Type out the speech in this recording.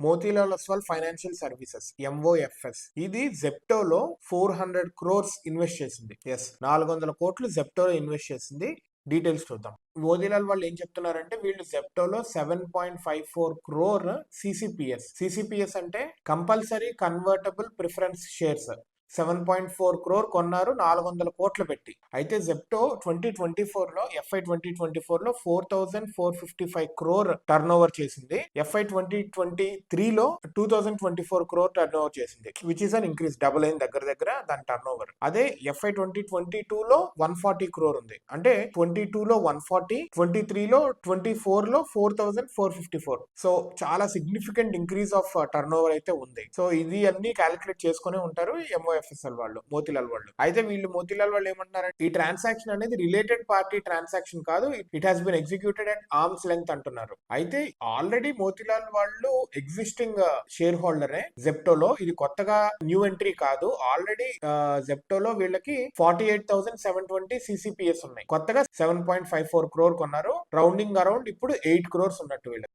Motilal Oswal financial services, MOFS. ఇది జెప్టోలో 400 crores invest చేసింది. 400 కోట్లు జెప్టోలో ఇన్వెస్ట్ చేసింది. డీటెయిల్స్ చూద్దాం. మోతీలాల్ వాళ్ళు ఏం చెప్తున్నారంటే వీళ్ళు జెప్టోలో 7.54 crore సిసిపిఎస్ అంటే compulsory convertible preference shares 7.4 crore కొన్నారు 400 కోట్లు పెట్టి. అయితే జెప్టో 2024లో FY 2024లో 4,455 crore టర్న్ ఓవర్ చేసింది. FY 2023లో 2,024 crore టర్న్ ఓవర్ చేసింది, which is an increase, double అయింది దగ్గర దగ్గర దాని టర్న్ ఓవర్. అదే FY 2022లో 140 crore ఉంది, అంటే 22లో 140, 23లో 24లో 4,454. సో చాలా significant increase of turnover అయితే ఉంది. సో ఇది అన్ని క్యాలిక్యులేట్ చేసుకునే ఉంటారు MOFSL వాళ్ళు, మోతీలాల్ వాళ్ళు. అయితే వీళ్ళు మోతీలాల్ వాళ్ళు ఏమంటున్నారంటే ఈ ట్రాన్సాక్షన్ అనేది రిలేటెడ్ పార్టీ ట్రాన్సాక్షన్ కాదు, it has been executed at arms length అంటున్నారు. అయితే ఆల్రెడీ మోతీలాల్ వాళ్ళు ఎగ్జిస్టింగ్ షేర్ హోల్డరే జెప్టోలో, ఇది కొత్తగా న్యూ ఎంట్రీ కాదు. ఆల్రెడీ జెప్టోలో వీళ్ళకి 48,720 సిసిపిఎస్ ఉన్నాయి. కొత్తగా 7.54 crore కొన్నారు. రౌండింగ్ అరౌండ్ ఇప్పుడు 8 crores ఉన్నట్టు వీళ్ళకి.